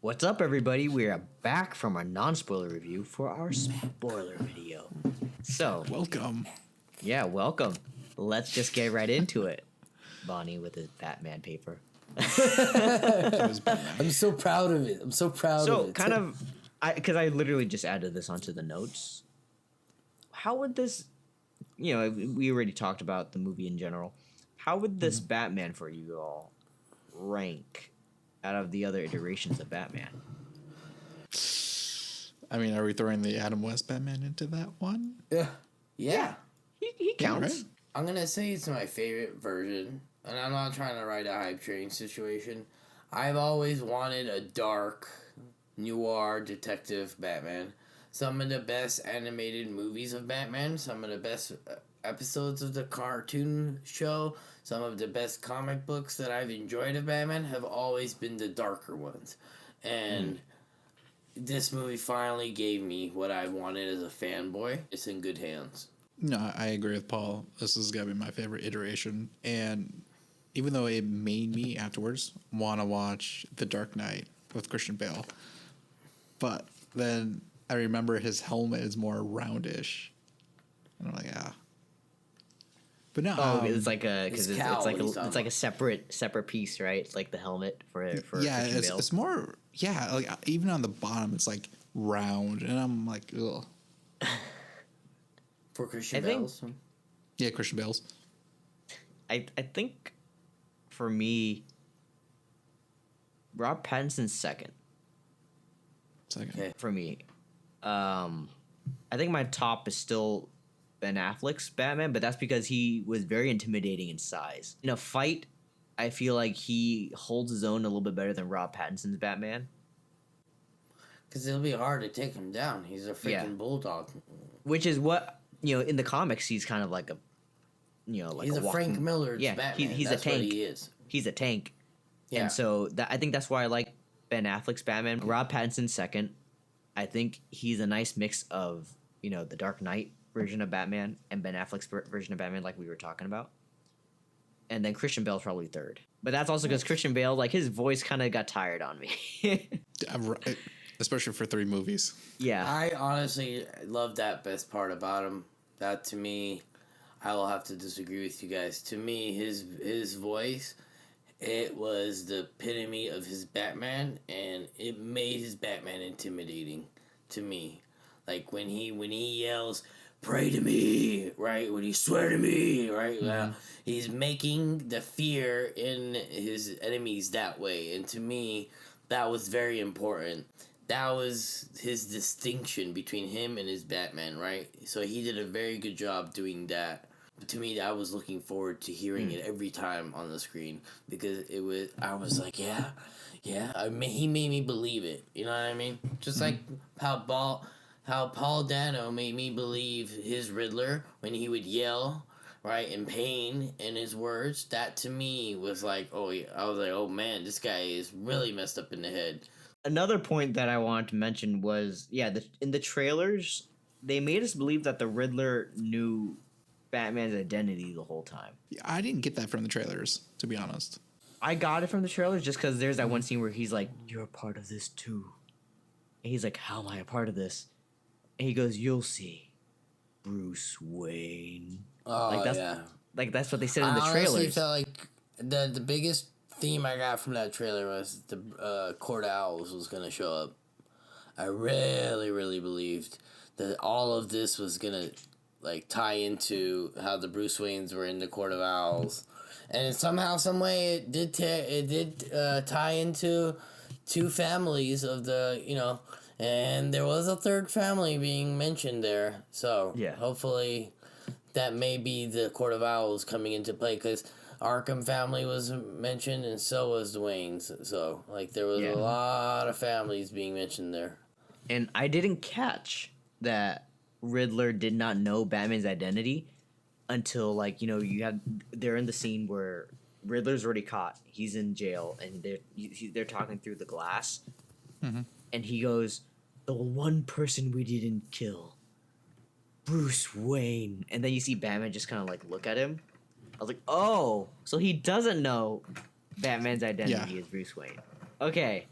What's up, everybody? We are back from our non-spoiler review for our spoiler video. So, Welcome. yeah, welcome. Let's just get right into it. Bonnie with his Batman paper. I'm so proud of it. So, kind of, because I literally just added this onto the notes. How would this, we already talked about the movie in general. How would this Batman for you all rank out of the other iterations of Batman? I mean, are we throwing the Adam West Batman into that one? Yeah. He counts. right? I'm gonna say it's my favorite version, and I'm not trying to ride a hype train situation. I've always wanted a dark, noir detective Batman. Some of the best animated movies of Batman, some of the best episodes of the cartoon show, some of the best comic books that I've enjoyed of Batman have always been the darker ones. And this movie finally gave me what I wanted as a fanboy. It's in good hands. No, I agree with Paul. This is going to be my favorite iteration. And even though it made me afterwards want to watch The Dark Knight with Christian Bale, but then I remember his helmet is more roundish. And I'm like, yeah. But no, it's like a because it's like a separate piece, right? It's like the helmet for yeah, Christian Bale. it's more like even on the bottom it's like round, and I'm like, ugh. For Christian Bale's? Yeah, Christian Bale's. I think for me, Robert Pattinson's second. Okay. For me, I think my top is still Ben Affleck's Batman, but that's because he was very intimidating in size. In a fight, I feel like he holds his own a little bit better than Rob Pattinson's Batman. Because it'll be hard to take him down. He's a freaking bulldog. Which is what, in the comics, he's kind of like he's a Frank Miller's Batman. He's That's a tank. What he is. He's a tank. Yeah. And so I think that's why I like Ben Affleck's Batman. Rob Pattinson's second. I think he's a nice mix of, the Dark Knight version of Batman and Ben Affleck's version of Batman, like we were talking about. And then Christian Bale's probably third. But that's also because Christian Bale, like, his voice kind of got tired on me. Especially for 3 movies. Yeah. I honestly love that best part about him. That, to me, I will have to disagree with you guys. To me, his voice, it was the epitome of his Batman, and it made his Batman intimidating to me. Like, when he yells, "Pray to me," right? When he swear to me, right? Mm-hmm. He's making the fear in his enemies that way. And to me, that was very important. That was his distinction between him and his Batman, right? So he did a very good job doing that. But to me, I was looking forward to hearing it every time on the screen because I was like, yeah. He made me believe it. You know what I mean? Just like how Paul Dano made me believe his Riddler when he would yell, right, in pain in his words. That to me was like, I was like, oh man, this guy is really messed up in the head. Another point that I wanted to mention was, in the trailers, they made us believe that the Riddler knew Batman's identity the whole time. Yeah, I didn't get that from the trailers, to be honest. I got it from the trailers just because there's that one scene where he's like, "You're a part of this too." And he's like, "How am I a part of this?" And he goes, "You'll see, Bruce Wayne." Oh, that's what they said in the I trailers. honestly felt like the biggest theme I got from that trailer was the Court of Owls was going to show up. I really, really believed that all of this was going to tie into how the Bruce Waynes were in the Court of Owls. And somehow, some way, it did tie into 2 families of the, and there was a 3rd family being mentioned there. So, hopefully that may be the Court of Owls coming into play, because Arkham family was mentioned, and so was the Waynes. So, there was a lot of families being mentioned there. And I didn't catch that Riddler did not know Batman's identity until, they're in the scene where Riddler's already caught. He's in jail, and they're talking through the glass. Mm-hmm. And he goes, "The one person we didn't kill, Bruce Wayne." And then you see Batman just kind of, look at him. I was like, oh, so he doesn't know Batman's identity is Bruce Wayne. Okay,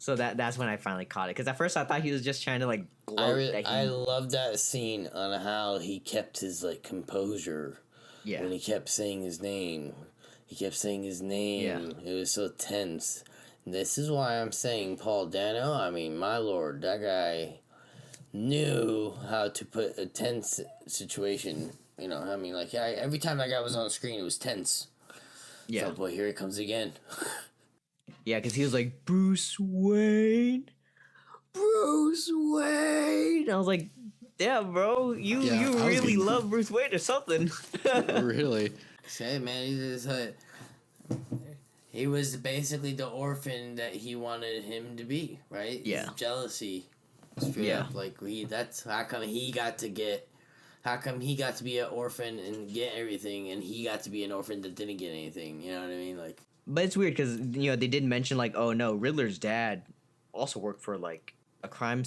So that's when I finally caught it. Because at first I thought he was just trying to like gloat that I love that scene on how he kept his like composure. Yeah. When he kept saying his name. He kept saying his name. Yeah. It was so tense. This is why I'm saying Paul Dano. I mean, my lord, that guy knew how to put a tense situation. You know, I mean, like, every time that guy was on the screen, it was tense. Yeah. So, boy, here he comes again. Yeah, because he was like, Bruce Wayne. Bruce Wayne. I was like, yeah, bro, you really love Bruce Wayne or something. Really? Say, man, he was basically the orphan that he wanted him to be, right? Yeah. His jealousy. Straight up. Like, that's how come he got to be an orphan and get everything, and he got to be an orphan that didn't get anything. You know what I mean? Like, but it's weird because they did mention like, oh no, Riddler's dad also worked for like a crime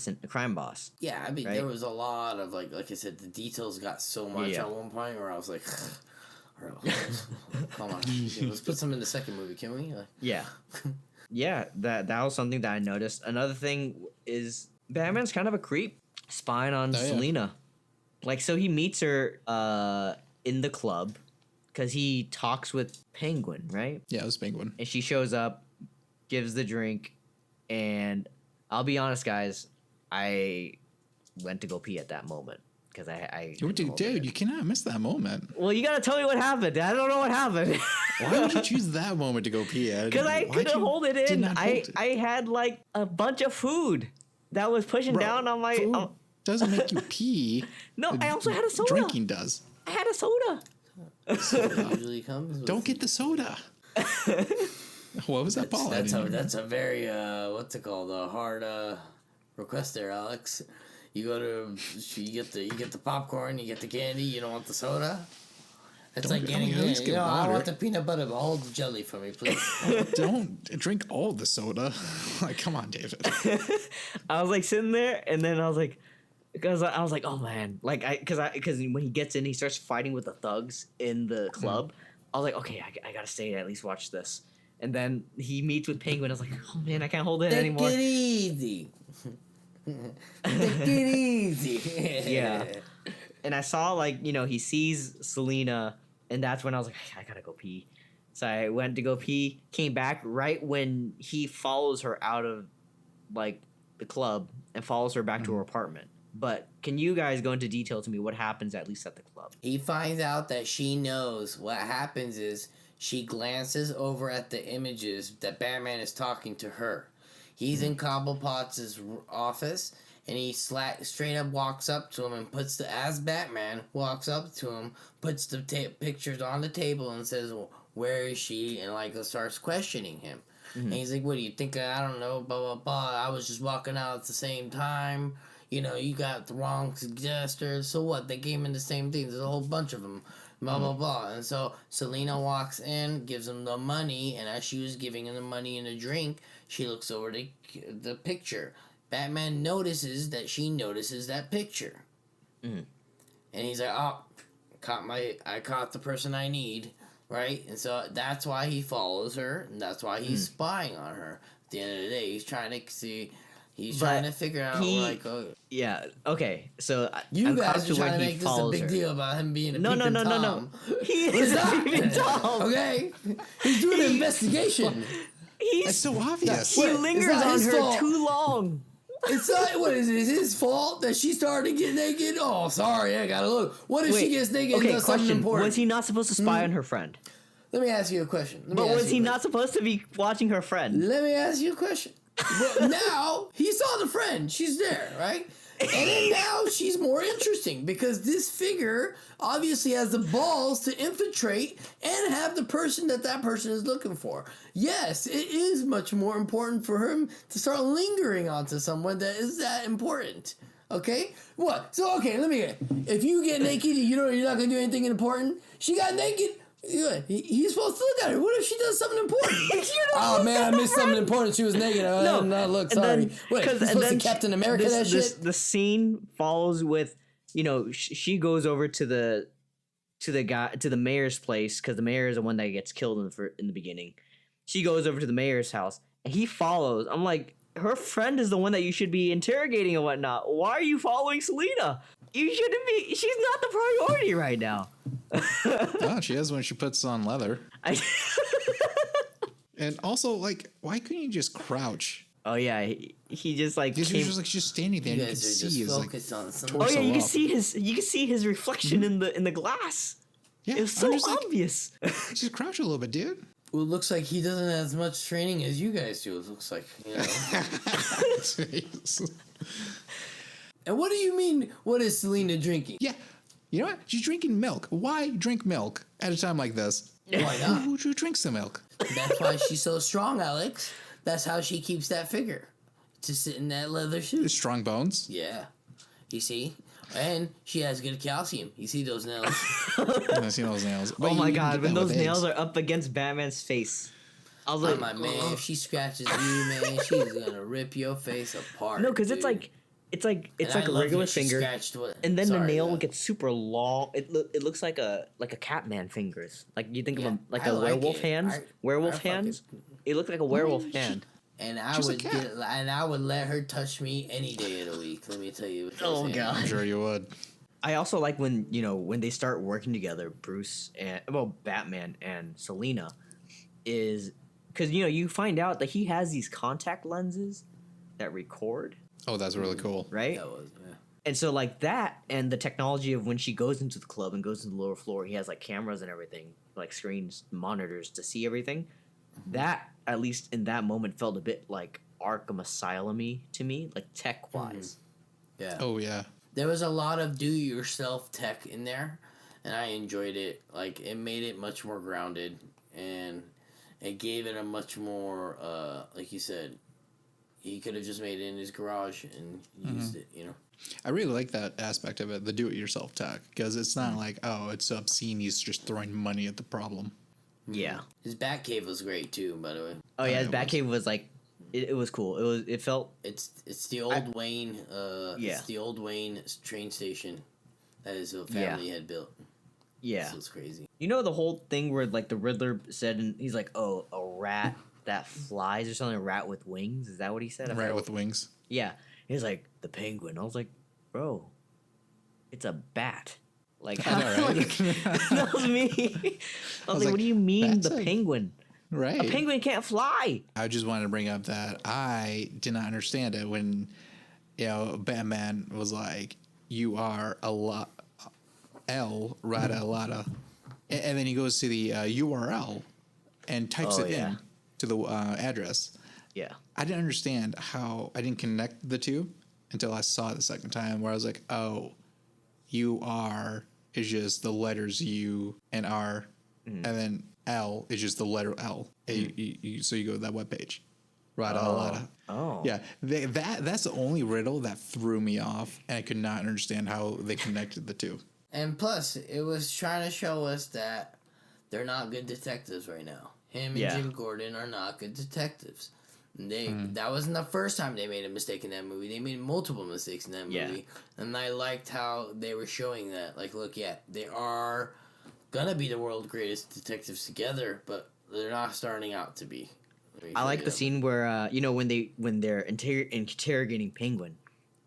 boss. yeah, I mean, right? there was a lot of like I said, the details got so much at one point where I was like, come on, let's put some in the second movie, can we? Yeah, yeah, that was something that I noticed. Another thing is Batman's kind of a creep, spying on Selina. Like, so he meets her in the club because he talks with Penguin, right? Yeah, it was Penguin. And she shows up, gives the drink, and I'll be honest, guys, I went to go pee at that moment because I dude, you cannot miss that moment. Well, you gotta tell me what happened. I don't know what happened. Why would you choose that moment to go pee at? Because I couldn't hold it in. I had like a bunch of food that was pushing down on my. Food doesn't make you pee. No, I also had a soda. Drinking does. I had a soda. usually comes. Don't get the soda. What was that, Paul? That's a very what's it called? A hard request there, Alex. You get the popcorn, you get the candy. You don't want the soda. It's like getting I want the peanut butter, but hold the jelly for me, please. Don't drink all the soda. Like, come on, David. I was like sitting there, and then I was like, because I was like, oh man, like because when he gets in, he starts fighting with the thugs in the club. I was like, okay, I gotta stay and at least watch this. And then he meets with Penguin. I was like, oh man, I can't hold it anymore. Take it easy. Take it easy. Yeah. And I saw like he sees Selina, and that's when I was like, I gotta go pee. So I went to go pee, came back right when he follows her out of like the club and follows her back to her apartment. But can you guys go into detail to me what happens at least at the club? He finds out that she knows. What happens is she glances over at the images that Batman is talking to her. He's in Cobblepot's office, and he straight up walks up to him and as Batman walks up to him, puts the pictures on the table and says, well, where is she? And like starts questioning him. And he's like, what do you think? I don't know, blah, blah, blah. I was just walking out at the same time. You got the wrong suggester. So what? They gave him the same thing. There's a whole bunch of them. Blah, blah, blah. And so Selina walks in, gives him the money, and as she was giving him the money and a drink, she looks over the picture. Batman notices that she notices that picture. And he's like, oh, I caught the person I need, right? And so that's why he follows her, and that's why he's spying on her. At the end of the day, he's trying to see... He's trying to figure out, yeah, okay, so... You guys are trying to make this a big deal about him being a peeping Tom. No. He is a peeping Tom. Okay? He's doing an investigation. It's so obvious. He lingers on her too long. It's not... What is it? Is his fault that she started to get naked? Oh, sorry, I gotta look. What if she gets naked and does something important? Was he not supposed to spy on her friend? Let me ask you a question. But was he not supposed to be watching her friend? Let me ask you a question. But now he saw the friend. She's there, right? And then now she's more interesting because this figure obviously has the balls to infiltrate and have the person that person is looking for. Yes, it is much more important for him to start lingering onto someone that is that important. Okay? What? So, okay, let me get it. If you get naked and you're not going to do anything important, she got naked. Yeah, he's supposed to look at her. What if she does something important? Oh man, I missed something important. She was naked. I did not look. Sorry. Wait, he's supposed to Captain America that shit. The scene follows with, she goes over to the mayor's place because the mayor is the one that gets killed in the beginning. She goes over to the mayor's house and he follows. I'm like, her friend is the one that you should be interrogating and whatnot. Why are you following Selena? You shouldn't be. She's not the priority right now. Oh, she is when she puts on leather. And also, like, why couldn't you just crouch? Oh yeah, he just like. Because he was just like just standing there, You and you could guys are see just his like. focused on some. Oh torso yeah, you can up. see his reflection in the glass. Yeah, It was I'm so just like, obvious. just crouch a little bit, dude. Well, it looks like he doesn't have as much training as you guys do. It looks like, you know. Jeez. And what do you mean? What is Selena drinking? Yeah, you know what? She's drinking milk. Why drink milk at a time like this? Why not? Who drinks the milk? That's why she's so strong, Alex. That's how she keeps that figure. To sit in that leather suit. Strong bones. Yeah. You see? And she has good calcium. You see those nails? I see those nails. But Oh my you can god, get when that those with nails eggs. are up against Batman's face. I was Oh like, my man, if she scratches you, man, she's gonna rip your face apart. no, because dude. it's like And a I love regular that she finger, scratched what- and then Sorry, the nail yeah. gets super long. It looks like a Catman fingers. Like you think Yeah, of like I a like werewolf it. hands. I Werewolf fucking- hands. It looked like a werewolf she- hand. And I She's a would cat. I would let her touch me any day of the week. Let me tell you. What Oh, those God. hands- I'm sure you would. I also like when when they start working together, Bruce and Batman and Selena, is because you find out that he has these contact lenses that record, Oh, that's really cool. right? That was yeah. And so like that and the technology of when she goes into the club and goes to the lower floor, he has like cameras and everything, like screens, monitors to see everything. That, at least in that moment, felt a bit like Arkham Asylum-y to me, like tech-wise. Yeah. Oh yeah. There was a lot of do-yourself tech in there, and I enjoyed it. Like, it made it much more grounded, and it gave it a much more, like you said, he could have just made it in his garage and used it, I really like that aspect of it, the do-it-yourself tech, because it's not like, oh, it's obscene. He's just throwing money at the problem. Yeah. His Batcave was great, too, by the way. Oh yeah, his it was. Batcave was like, it was cool. It felt It's the old Wayne, Yeah. it's the old Wayne train station that his family had built. yeah. This was crazy. You know the whole thing where like the Riddler said, and he's like, "Oh, a rat that flies or something, a rat with wings." Is that what he said? I Right forgot with wings. Yeah. He's like, the penguin. I was like, bro, it's a bat. Like, I know, right? that was me. I was like, what do you mean "That's the a- penguin? Right. A penguin can't fly. I just wanted to bring up that I did not understand it when, Batman was like, "You are a lot, L rada lada," and then he goes to the URL and types Oh, it yeah. in to the address. Yeah. I didn't understand how I didn't connect the two until I saw it the second time, where I was like, "Oh, UR is just the letters U and R, and then L is just the letter L." So you go to that webpage. Rada lada. Oh. Yeah, that's the only riddle that threw me off, and I could not understand how they connected the two. And plus, it was trying to show us that they're not good detectives right now. Him and Yeah. Jim Gordon are not good detectives. That wasn't the first time they made a mistake in that movie. They made multiple mistakes in that movie. Yeah. And I liked how they were showing that. Like, look, yeah, they are gonna be the world's greatest detectives together, but they're not starting out to be. I like the scene where when they're interrogating Penguin,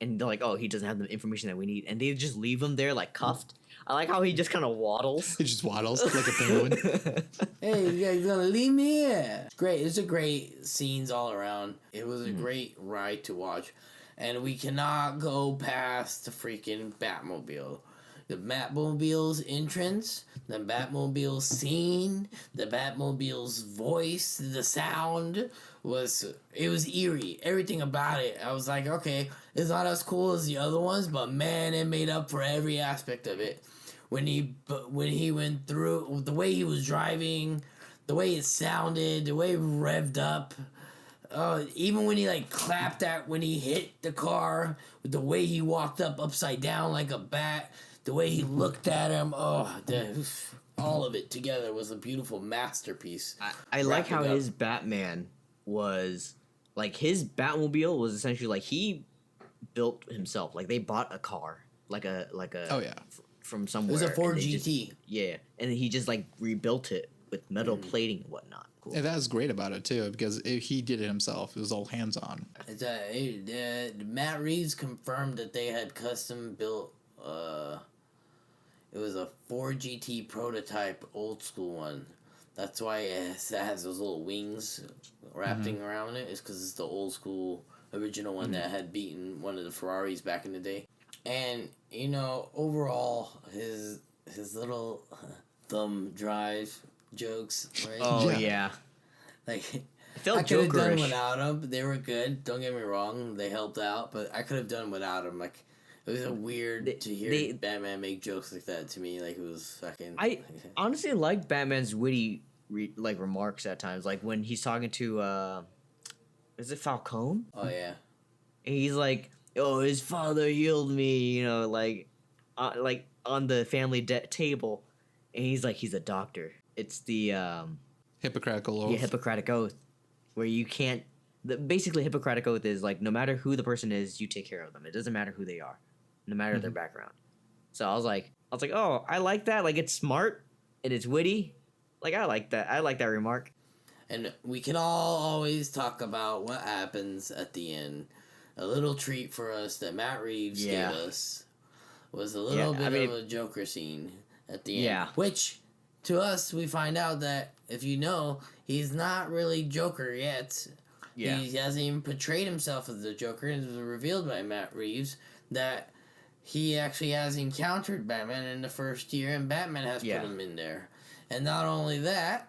and they're like, "Oh, he doesn't have the information that we need," and they just leave him there like cuffed. I like how he just kind of waddles. It just waddles like a penguin. Hey, you guys gonna leave me here? It's great. It's a great scenes all around. It was a great ride to watch. And we cannot go past the freaking Batmobile. The Batmobile's entrance, the Batmobile's scene, the Batmobile's voice, the sound was eerie. Everything about it. I was like, okay, it's not as cool as the other ones, but man, it made up for every aspect of it. When he went through, the way he was driving, the way it sounded, the way it revved up. Even when he clapped at when he hit the car, with the way he walked up upside down like a bat, the way he looked at him, all of it together was a beautiful masterpiece. I like how Wrapping up. his Batman was like his Batmobile was essentially like he built himself. Like they bought a car, like a Oh, yeah. from It somewhere. was a Ford and they just- GT. yeah, and he just like rebuilt it with metal plating and whatnot. cool. And that was great about it too, because he did it himself. It was all hands on. Matt Reeves confirmed that they had custom built. It was a 4GT prototype, old school one. That's why it has those little wings wrapping around it. It's because it's the old school original one that had beaten one of the Ferraris back in the day. And overall, his little thumb drive jokes. Right? Oh yeah. Like It felt I could have done Jokerish. without them. They were good. Don't get me wrong. They helped out, but I could have done without them. Like it was weird to hear Batman make jokes like that to me. Like it was fucking. I honestly like Batman's witty remarks at times, like when he's talking to is it Falcone? Oh yeah. And he's like, "Oh, his father healed me," like on the family table, and he's like, "He's a doctor." It's the Hippocratic oath. Yeah, Hippocratic Oath, where you can't. Basically, Hippocratic Oath is like no matter who the person is, you take care of them. It doesn't matter who they are, no matter their background. So I was like, oh, I like that. Like it's smart and it's witty. Like I like that. I like that remark. And we can all always talk about what happens at the end. A little treat for us that Matt Reeves gave us was a little bit of a Joker scene at the end. Yeah. Which, to us, we find out that, if you know, he's not really Joker yet. Yeah. He hasn't even portrayed himself as the Joker. It was revealed by Matt Reeves that he actually has encountered Batman in the first year, and Batman has put him in there. And not only that,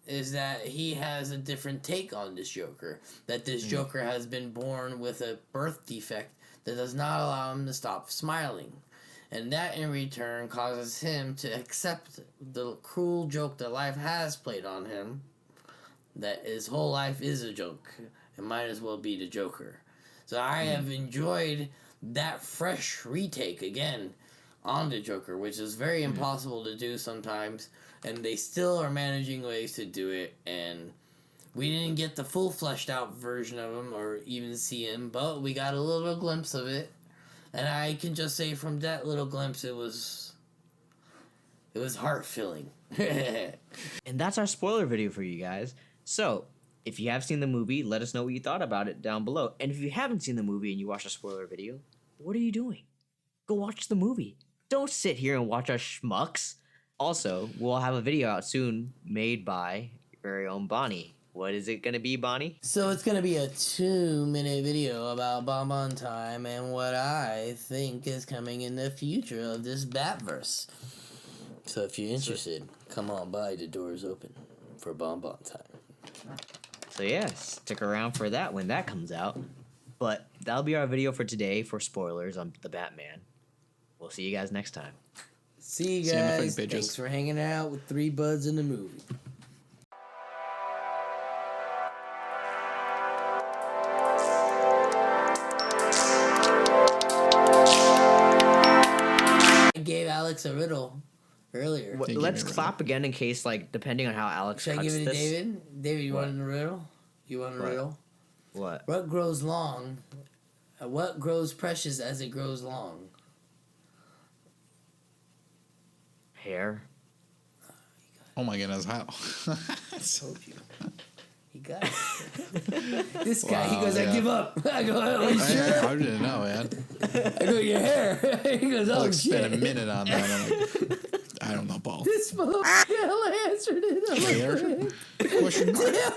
is that he has a different take on this Joker. That this Joker has been born with a birth defect that does not allow him to stop smiling. And that, in return, causes him to accept the cruel joke that life has played on him, that his whole life is a joke. It might as well be the Joker. So I have enjoyed that fresh retake, again, on the Joker, which is very impossible to do sometimes. And they still are managing ways to do it, and we didn't get the full fleshed out version of him or even see him, but we got a little glimpse of it. And I can just say from that little glimpse, it was heart-filling. And that's our spoiler video for you guys. So, if you have seen the movie, let us know what you thought about it down below. And if you haven't seen the movie and you watched a spoiler video, what are you doing? Go watch the movie. Don't sit here and watch our schmucks. Also, we'll have a video out soon made by your very own Bonnie. What is it going to be, Bonnie? So it's going to be a 2-minute video about Bonbon Time and what I think is coming in the future of this Batverse. So if you're interested, come on by. The door is open for Bonbon Time. So yeah, stick around for that when that comes out. But that'll be our video for today for spoilers on the Batman. We'll see you guys next time. See you guys. Thanks for hanging out with 3 buds in the movie. I gave Alex a riddle earlier. Let's clap again in case, depending on how Alex Should I give it to this. David? David, you want a riddle? You want a riddle? What? What grows long? What grows precious as it grows long? Hair. Oh my goodness, how? I told you. He got it. This guy, he goes, I give up. I go, oh, shit. I didn't know, man. I go, your hair. He goes, oh, shit. Spent a minute on that. I'm like, I don't know, Paul. This motherfucker answered it. Hair? Question mark? Damn.